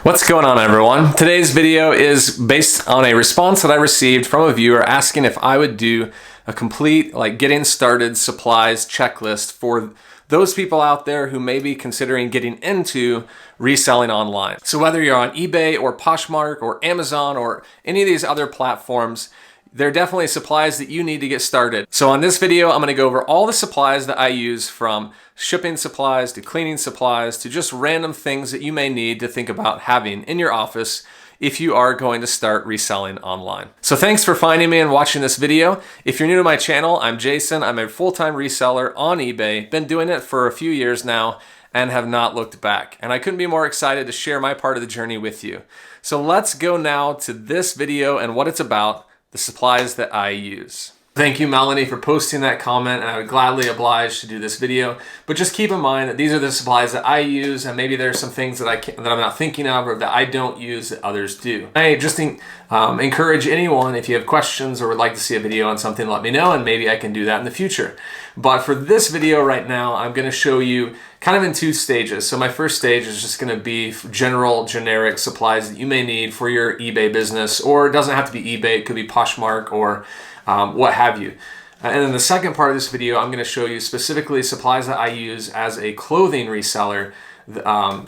What's going on, everyone? Today's video is based on a response that I received from a viewer asking if I would do a complete getting started supplies checklist for those people out there who may be considering getting into reselling online. So whether you're on eBay or Poshmark or Amazon or any of these other platforms, there are definitely supplies that you need to get started. So on this video, I'm gonna go over all the supplies that I use, from shipping supplies to cleaning supplies to just random things that you may need to think about having in your office if you are going to start reselling online. So thanks for finding me and watching this video. If you're new to my channel, I'm Jason. I'm a full-time reseller on eBay. Been doing it for a few years now and have not looked back. And I couldn't be more excited to share my part of the journey with you. So let's go now to this video and what it's about, the supplies that I use. Thank you, Melanie, for posting that comment, and I would gladly oblige to do this video. But just keep in mind that these are the supplies that I use, and maybe there's some things that I'm not thinking of or that I don't use that others do. I just encourage anyone, if you have questions or would like to see a video on something, let me know, and maybe I can do that in the future. But for this video right now, I'm going to show you kind of in two stages. So my first stage is just going to be generic supplies that you may need for your eBay business, or it doesn't have to be eBay, it could be Poshmark or what have you. And then the second part of this video, I'm going to show you specifically supplies that I use as a clothing reseller,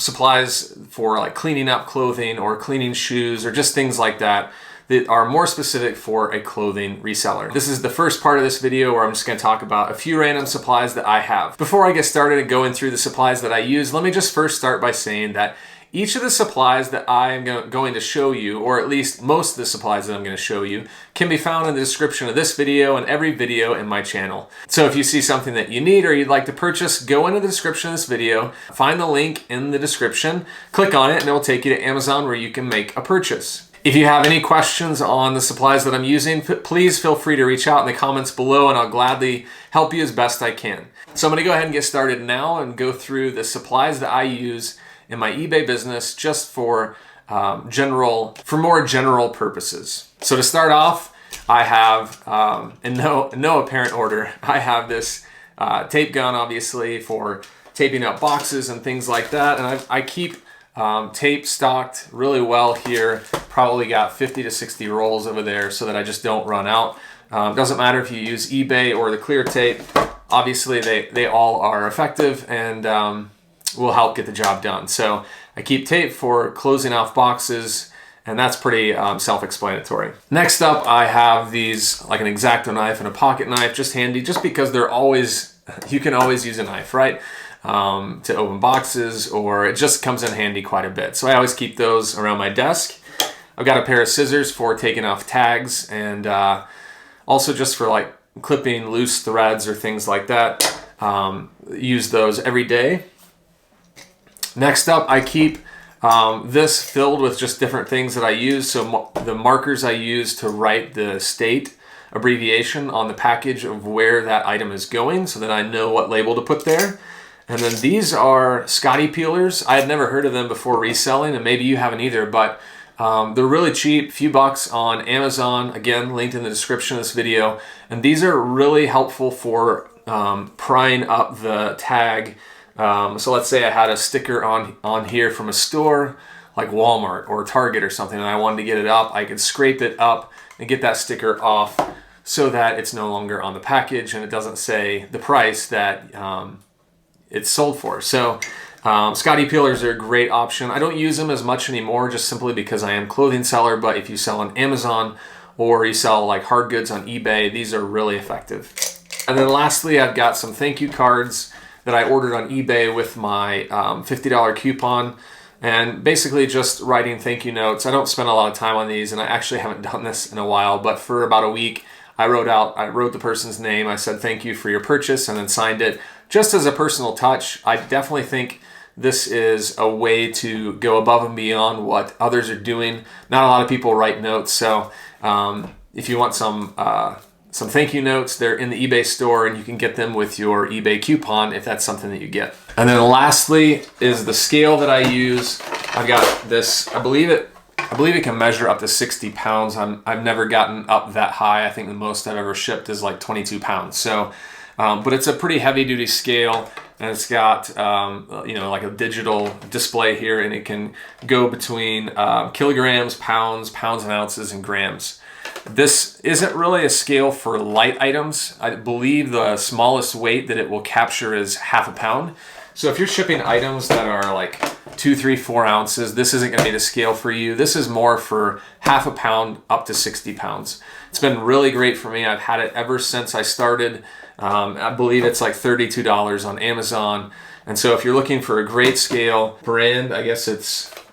supplies for like cleaning up clothing or cleaning shoes or just things like that that are more specific for a clothing reseller. This is the first part of this video where I'm just going to talk about a few random supplies that I have. Before I get started and going through the supplies that I use, let me just first start by saying that each of the supplies that I'm going to show you, or at least most of the supplies that I'm going to show you, can be found in the description of this video and every video in my channel. So if you see something that you need or you'd like to purchase, go into the description of this video, find the link in the description, click on it, and it will take you to Amazon where you can make a purchase. If you have any questions on the supplies that I'm using, please feel free to reach out in the comments below and I'll gladly help you as best I can. So I'm going to go ahead and get started now and go through the supplies that I use in my eBay business just for more general purposes. So to start off, I have, in no apparent order, I have this tape gun, obviously, for taping up boxes and things like that. And I keep tape stocked really well here. Probably got 50 to 60 rolls over there so that I just don't run out. Doesn't matter if you use eBay or the clear tape. Obviously, they all are effective and will help get the job done. So I keep tape for closing off boxes, and that's pretty self-explanatory. Next up, I have these, like an X-Acto knife and a pocket knife, just handy, just because you can always use a knife, right? To open boxes, or it just comes in handy quite a bit. So I always keep those around my desk. I've got a pair of scissors for taking off tags, and also just for like clipping loose threads or things like that. Use those every day. Next up, I keep this filled with just different things that I use. So the markers I use to write the state abbreviation on the package of where that item is going, so that I know what label to put there. And then these are Scotty peelers. I had never heard of them before reselling, and maybe you haven't either, but they're really cheap, few bucks on Amazon, again, linked in the description of this video. And these are really helpful for prying up the tag. So let's say I had a sticker on here from a store like Walmart or Target or something, and I wanted to get it up. I could scrape it up and get that sticker off so that it's no longer on the package and it doesn't say the price that it's sold for. So Scotty peelers are a great option. I don't use them as much anymore, just simply because I am a clothing seller, but if you sell on Amazon or you sell like hard goods on eBay, these are really effective. And then lastly, I've got some thank you cards that I ordered on eBay with my $50 coupon, and basically just writing thank you notes. I don't spend a lot of time on these, and I actually haven't done this in a while, but for about a week, I wrote the person's name, I said thank you for your purchase, and then signed it just as a personal touch. I definitely think this is a way to go above and beyond what others are doing. Not a lot of people write notes, so if you want some thank you notes, they're in the eBay store, and you can get them with your eBay coupon if that's something that you get. And then lastly is the scale that I use. I've got this, I believe it can measure up to 60 pounds. I've never gotten up that high. I think the most I've ever shipped is like 22 pounds. So, but it's a pretty heavy duty scale. and it's got you know, like a digital display here, and it can go between kilograms, pounds and ounces, and grams. This isn't really a scale for light items. I believe the smallest weight that it will capture is half a pound. So if you're shipping items that are like 2, 3, 4 ounces, this isn't gonna be the scale for you. This is more for half a pound up to 60 pounds. It's been really great for me. I've had it ever since I started. I believe it's like $32 on Amazon. And so if you're looking for a great scale brand, I guess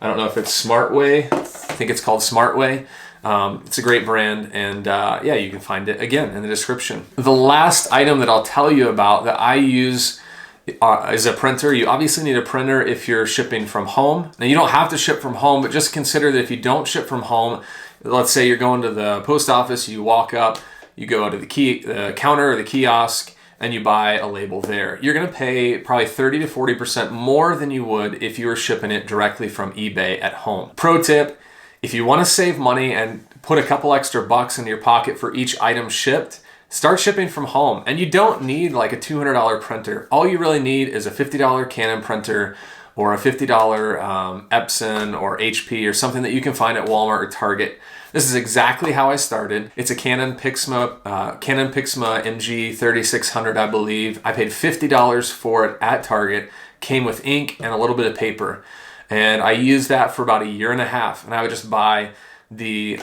I don't know if it's Smartway. I think it's called Smartway. It's a great brand, and yeah, you can find it again in the description. The last item that I'll tell you about that I use is a printer. You obviously need a printer if you're shipping from home. Now, you don't have to ship from home, but just consider that if you don't ship from home, let's say you're going to the post office, you walk up, you go to the counter or the kiosk, and you buy a label there. You're gonna pay probably 30 to 40% more than you would if you were shipping it directly from eBay at home. Pro tip, if you want to save money and put a couple extra bucks in your pocket for each item shipped, start shipping from home. And you don't need like a $200 printer. All you really need is a $50 Canon printer or a $50 Epson or HP or something that you can find at Walmart or Target. This is exactly how I started. It's a Canon Pixma MG 3600, I believe. I paid $50 for it at Target. Came with ink and a little bit of paper. And I used that for about a year and a half, and I would just buy the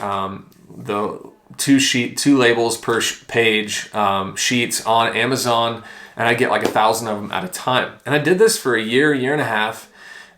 two labels per page sheets on Amazon, and I get like 1,000 of them at a time. And I did this for a year and a half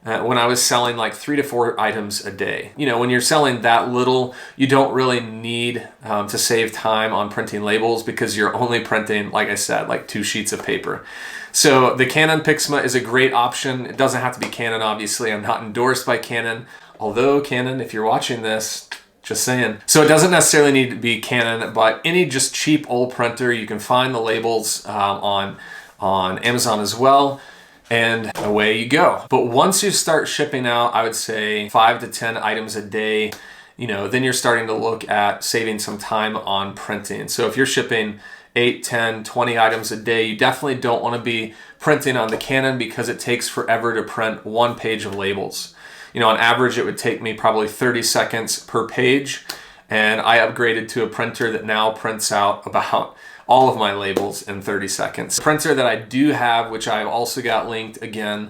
when I was selling like 3 to 4 items a day. You know, when you're selling that little, you don't really need to save time on printing labels because you're only printing, like I said, like 2 sheets of paper. So the Canon Pixma is a great option. It doesn't have to be Canon, obviously. I'm not endorsed by Canon. Although Canon, if you're watching this, just saying. So it doesn't necessarily need to be Canon, but any just cheap old printer, you can find the labels on Amazon as well, and away you go. But once you start shipping out, I would say 5 to 10 items a day, you know, then you're starting to look at saving some time on printing. So if you're shipping 8, 10, 20 items a day, you definitely don't want to be printing on the Canon because it takes forever to print 1 page of labels. You know, on average, it would take me probably 30 seconds per page, and I upgraded to a printer that now prints out about all of my labels in 30 seconds. The printer that I do have, which I've also got linked again,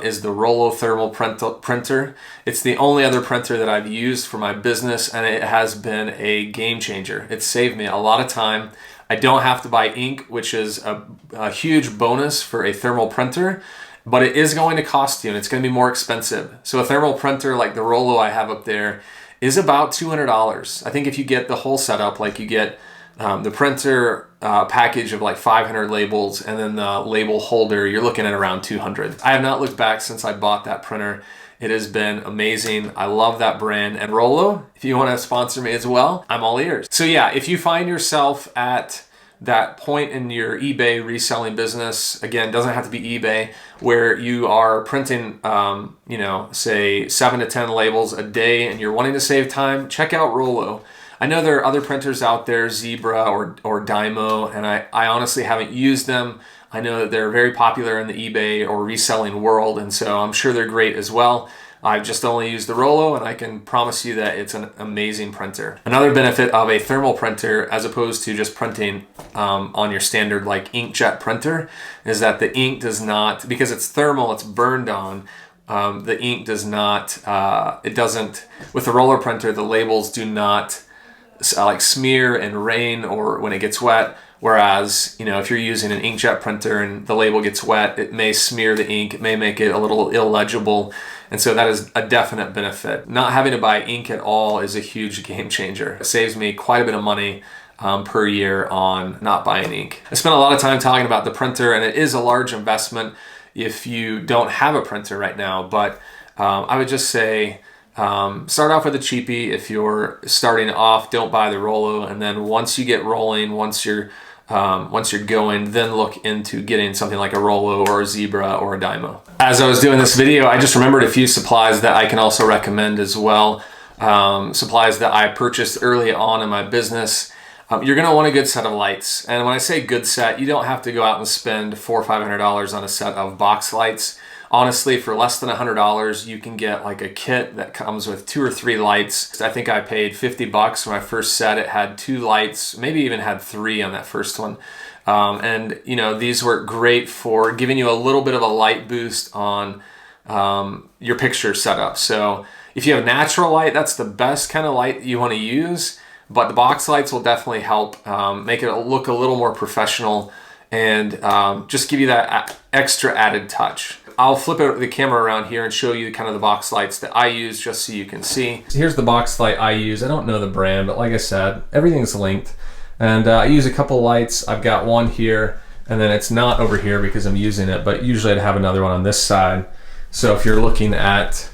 is the Rollo thermal printer. It's the only other printer that I've used for my business, and it has been a game changer. It's saved me a lot of time. I don't have to buy ink, which is a huge bonus for a thermal printer, but it is going to cost you, and it's going to be more expensive. So a thermal printer like the Rollo I have up there is about $200. I think if you get the whole setup, like you get the printer package of like 500 labels and then the label holder, you're looking at around $200. I have not looked back since I bought that printer. It has been amazing. I love that brand. And Rollo, if you want to sponsor me as well, I'm all ears. So yeah, if you find yourself at that point in your eBay reselling business, again, doesn't have to be eBay, where you are printing, you know, say 7 to 10 labels a day and you're wanting to save time, check out Rollo. I know there are other printers out there, Zebra or Dymo, and I honestly haven't used them. I know that they're very popular in the eBay or reselling world, and so I'm sure they're great as well. I've just only used the Rollo, and I can promise you that it's an amazing printer. Another benefit of a thermal printer, as opposed to just printing on your standard like inkjet printer, is that the ink does not, because it's thermal, it's burned on, the ink does not, it doesn't, with the roller printer, the labels do not like smear and rain or when it gets wet. Whereas, you know, if you're using an inkjet printer and the label gets wet, it may smear the ink, it may make it a little illegible. And so that is a definite benefit. Not having to buy ink at all is a huge game changer. It saves me quite a bit of money per year on not buying ink. I spent a lot of time talking about the printer, and it is a large investment if you don't have a printer right now. But I would just say, start off with a cheapie. If you're starting off, don't buy the Rollo. And then once you get rolling, once you're going, then look into getting something like a Rollo or a Zebra or a Dymo. As I was doing this video, I just remembered a few supplies that I can also recommend as well. Supplies that I purchased early on in my business. You're gonna want a good set of lights. And when I say good set, you don't have to go out and spend $400 or $500 on a set of box lights. Honestly, for less than $100, you can get like a kit that comes with 2 or 3 lights. I think I paid $50 when I first set it. Had 2 lights, maybe even had 3 on that first one. And you know, these work great for giving you a little bit of a light boost on your picture setup. So if you have natural light, that's the best kind of light you want to use. But the box lights will definitely help make it look a little more professional and just give you that extra added touch. I'll flip the camera around here and show you kind of the box lights that I use just so you can see. Here's the box light I use. I don't know the brand, but like I said, everything's linked. And I use a couple lights. I've got one here, and then it's not over here because I'm using it, but usually I'd have another one on this side. So if you're looking at,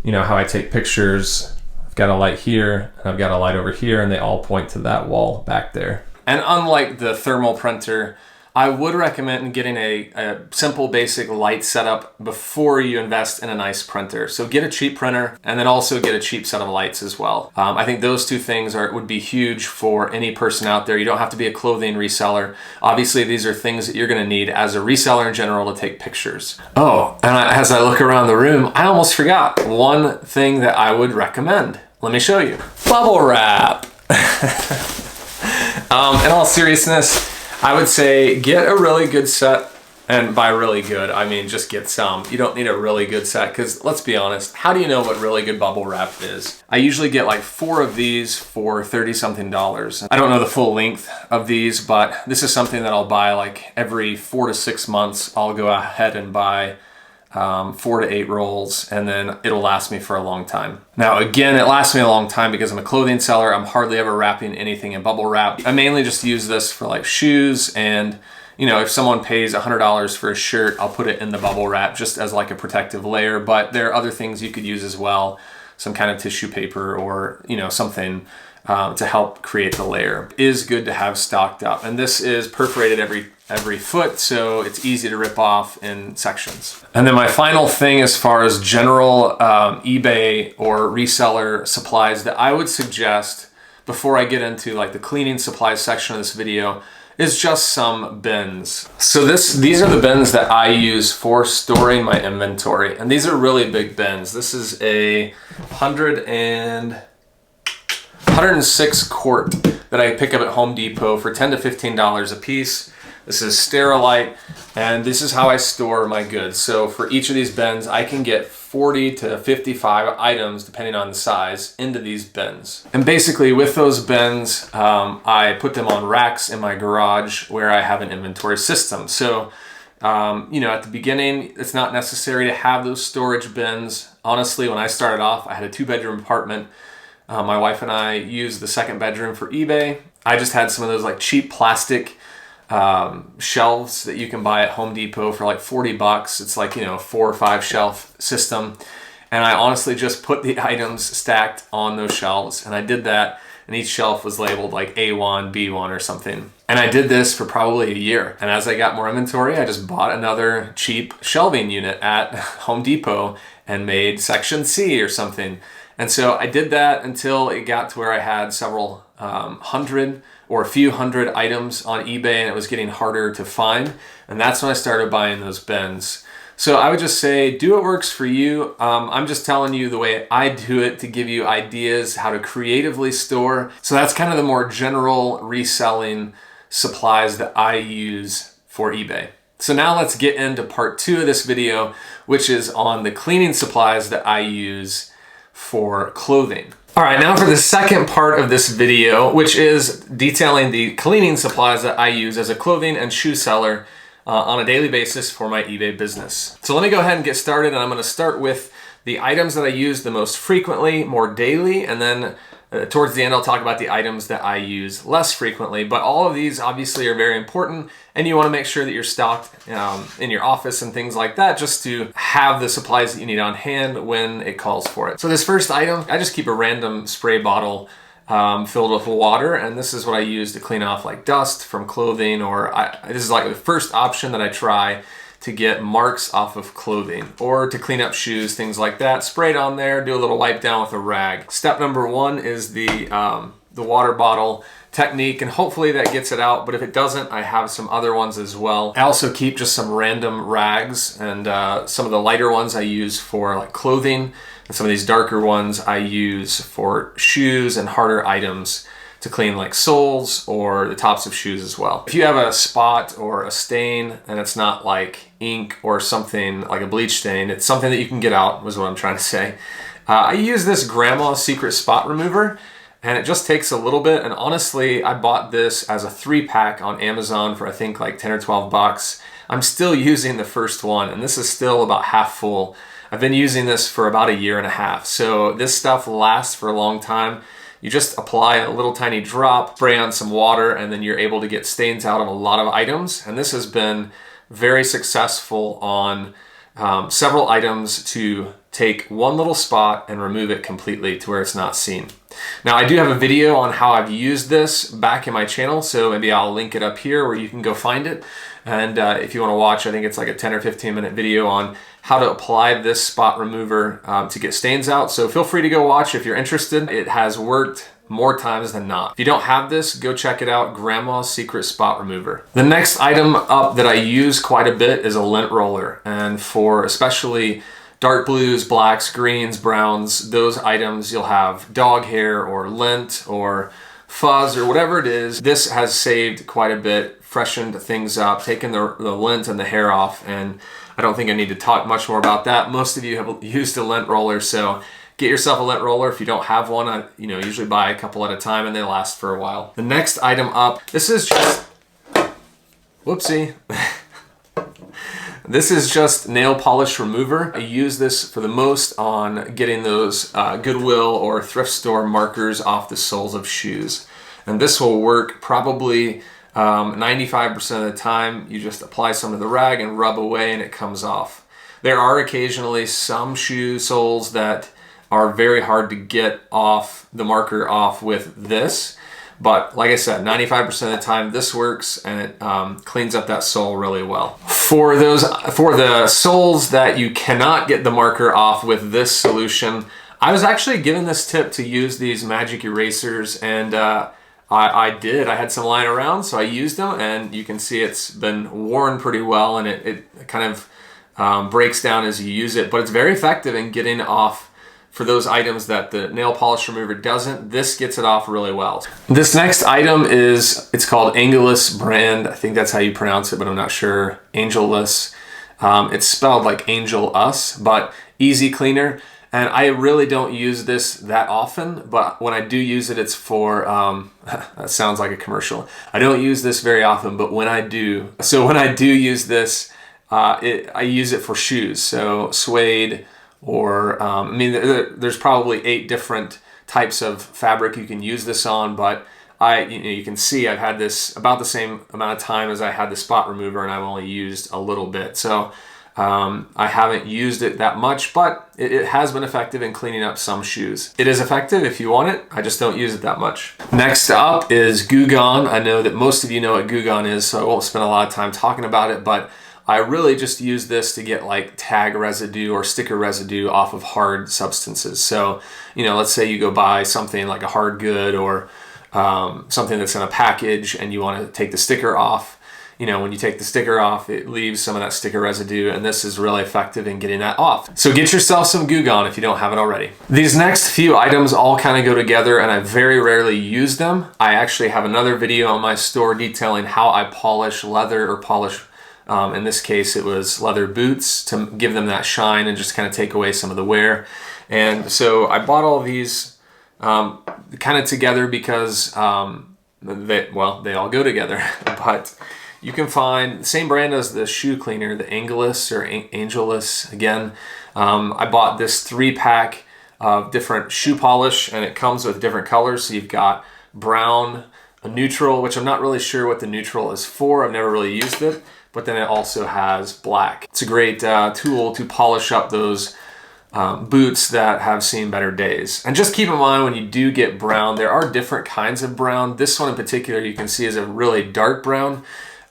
you know, how I take pictures, I've got a light here, and I've got a light over here, and they all point to that wall back there. And unlike the thermal printer, I would recommend getting a simple basic light setup before you invest in a nice printer. So get a cheap printer and then also get a cheap set of lights as well. I think those 2 things would be huge for any person out there. You don't have to be a clothing reseller. Obviously, these are things that you're gonna need as a reseller in general to take pictures. Oh, and as I look around the room, I almost forgot one thing that I would recommend. Let me show you. Bubble wrap. In all seriousness, I would say get a really good set, and by really good, I mean just get some. You don't need a really good set because let's be honest, how do you know what really good bubble wrap is? I usually get like 4 of these for $30-something. I don't know the full length of these, but this is something that I'll buy like every 4 to 6 months. I'll go ahead and buy 4 to 8 rolls, and then it'll last me for a long time. Now again, it lasts me a long time because I'm a clothing seller. I'm hardly ever wrapping anything in bubble wrap. I mainly just use this for like shoes, and you know, if someone pays $100 for a shirt, I'll put it in the bubble wrap just as like a protective layer. But there are other things you could use as well, some kind of tissue paper or, you know, something to help create the layer. It is good to have stocked up, and this is perforated every foot, so it's easy to rip off in sections. And then my final thing as far as general eBay or reseller supplies that I would suggest before I get into like the cleaning supplies section of this video is just some bins. So these are the bins that I use for storing my inventory, and these are really big bins. This is a 106 quart that I pick up at Home Depot for $10 to $15 a piece. This is Sterilite, and this is how I store my goods. So for each of these bins, I can get 40 to 55 items, depending on the size, into these bins. And basically with those bins, I put them on racks in my garage where I have an inventory system. So, you know, at the beginning, it's not necessary to have those storage bins. Honestly, when I started off, I had a 2-bedroom apartment. My wife and I used the 2nd bedroom for eBay. I just had some of those like cheap plastic shelves that you can buy at Home Depot for like $40. It's like, you know, 4 or 5 shelf system. And I honestly just put the items stacked on those shelves, and I did that, and each shelf was labeled like A1, B1 or something. And I did this for probably a year. And as I got more inventory, I just bought another cheap shelving unit at Home Depot and made section C or something. And so I did that until it got to where I had several hundred or a few hundred items on eBay, and it was getting harder to find. And that's when I started buying those bins. So I would just say, do what works for you. I'm just telling you the way I do it to give you ideas how to creatively store. So that's kind of the more general reselling supplies that I use for eBay. So now let's get into part 2 of this video, which is on the cleaning supplies that I use for clothing. All right, now for the second part of this video, which is detailing the cleaning supplies that I use as a clothing and shoe seller on a daily basis for my eBay business. So let me go ahead and get started, and I'm gonna start with the items that I use the most frequently, more daily, and then towards the end I'll talk about the items that I use less frequently. But all of these obviously are very important, and you wanna make sure that you're stocked in your office and things like that, just to have the supplies that you need on hand when it calls for it. So this first item, I just keep a random spray bottle filled with water, and this is what I use to clean off like dust from clothing, or this is like the first option that I try to get marks off of clothing or to clean up shoes, things like that. Spray it on there, do a little wipe down with a rag. Step number 1 is the the water bottle technique, and hopefully that gets it out. But if it doesn't, I have some other ones as well. I also keep just some random rags, and some of the lighter ones I use for like clothing, and some of these darker ones I use for shoes and harder items to clean, like soles or the tops of shoes as well. If you have a spot or a stain and it's not like ink or something like a bleach stain, it's something that you can get out, was what I'm trying to say. I use this Grandma's Secret Spot Remover, and it just takes a little bit. And honestly, I bought this as a 3-pack on Amazon for I think like 10 or 12 bucks. I'm still using the first one, and this is still about half full. I've been using this for about a year and a half. So this stuff lasts for a long time. You just apply a little tiny drop, spray on some water, and then you're able to get stains out of a lot of items. And this has been very successful on several items to take one little spot and remove it completely to where it's not seen. Now, I do have a video on how I've used this back in my channel, so maybe I'll link it up here where you can go find it. And if you want to watch, I think it's like a 10 or 15 minute video on how to apply this spot remover to get stains out. So feel free to go watch if you're interested. It has worked more times than not. If you don't have this, go check it out, Grandma's Secret Spot Remover. The next item up that I use quite a bit is a lint roller. And for especially dark blues, blacks, greens, browns, those items you'll have dog hair or lint or fuzz or whatever it is. This has saved quite a bit, freshened things up, taken the lint and the hair off, and I don't think I need to talk much more about that. Most of you have used a lint roller, so get yourself a lint roller. If you don't have one, I usually buy a couple at a time and they last for a while. The next item up, this is just, whoopsie. This is just nail polish remover. I use this for the most on getting those Goodwill or thrift store markers off the soles of shoes. And this will work probably 95% of the time. You just apply some of the rag and rub away and it comes off. There are occasionally some shoe soles that are very hard to get off the marker off with this. But like I said, 95% of the time this works, and it cleans up that sole really well. For the soles that you cannot get the marker off with this solution, I was actually given this tip to use these magic erasers, and I did. I had some lying around, so I used them, and you can see it's been worn pretty well, and it kind of breaks down as you use it. But it's very effective in getting off for those items that the nail polish remover doesn't. This gets it off really well. This next item it's called Angelus brand. I think that's how you pronounce it, but I'm not sure. Angelus. It's spelled like Angel Us, but easy cleaner. And I really don't use this that often, but when I do use it, it's for, that sounds like a commercial. I don't use this very often, but when I do, use this, I use it for shoes. So suede, or there's probably 8 different types of fabric you can use this on, but you can see I've had this about the same amount of time as I had the spot remover, and I've only used a little bit. So I haven't used it that much, but it has been effective in cleaning up some shoes. It is effective if you want it. I just don't use it that much. Next up is Goo Gone. I know that most of you know what Goo Gone is, so I won't spend a lot of time talking about it, but I really just use this to get like tag residue or sticker residue off of hard substances. So, let's say you go buy something like a hard good or something that's in a package and you want to take the sticker off. When you take the sticker off, it leaves some of that sticker residue, and this is really effective in getting that off. So get yourself some Goo Gone if you don't have it already. These next few items all kind of go together, and I very rarely use them. I actually have another video on my store detailing how I polish leather or polish in this case, it was leather boots to give them that shine and just kind of take away some of the wear. And so I bought all these kind of together because they all go together. But you can find the same brand as the shoe cleaner, the Angelus or Angelus again. I bought this 3-pack of different shoe polish, and it comes with different colors. So you've got brown, a neutral, which I'm not really sure what the neutral is for. I've never really used it. But then it also has black. It's a great tool to polish up those boots that have seen better days. And just keep in mind when you do get brown, there are different kinds of brown. This one in particular you can see is a really dark brown.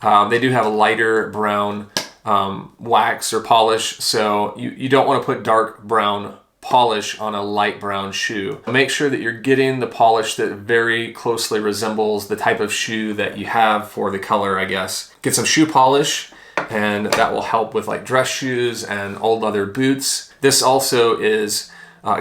They do have a lighter brown wax or polish, so you don't want to put dark brown polish on a light brown shoe. Make sure that you're getting the polish that very closely resembles the type of shoe that you have for the color, I guess. Get some shoe polish, and that will help with like dress shoes and old leather boots. This also is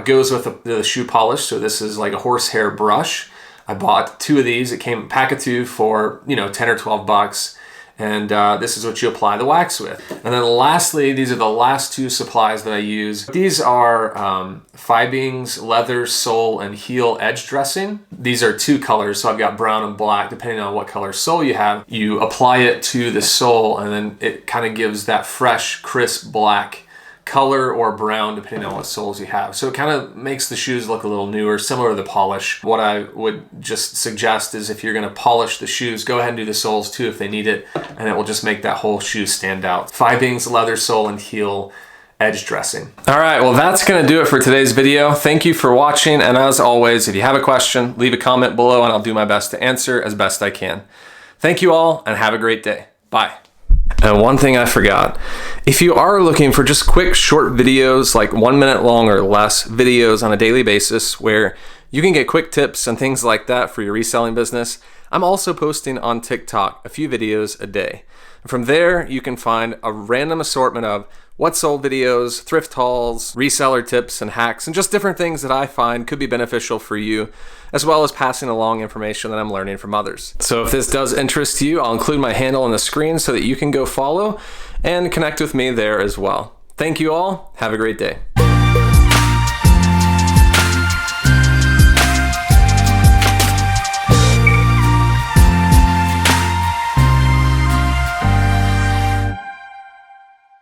goes with the shoe polish, so this is like a horsehair brush. I bought 2 of these. It came pack of 2 for 10 or 12 bucks. And this is what you apply the wax with. And then lastly, these are the last 2 supplies that I use. These are Fibings leather sole and heel edge dressing. These are 2 colors, so I've got brown and black, depending on what color sole you have. You apply it to the sole, and then it kind of gives that fresh, crisp black color, or brown depending on what soles you have. So it kind of makes the shoes look a little newer, similar to the polish. What I would just suggest is if you're going to polish the shoes, go ahead and do the soles too if they need it, and it will just make that whole shoe stand out. Fibings, leather sole, and heel edge dressing. All right, well that's going to do it for today's video. Thank you for watching, and as always, if you have a question, leave a comment below and I'll do my best to answer as best I can. Thank you all, and have a great day. Bye. And one thing I forgot, if you are looking for just quick short videos, like 1 minute long or less videos on a daily basis where you can get quick tips and things like that for your reselling business, I'm also posting on TikTok a few videos a day. From there, you can find a random assortment of what sold videos, thrift hauls, reseller tips and hacks, and just different things that I find could be beneficial for you, as well as passing along information that I'm learning from others. So if this does interest you, I'll include my handle on the screen so that you can go follow and connect with me there as well. Thank you all. Have a great day.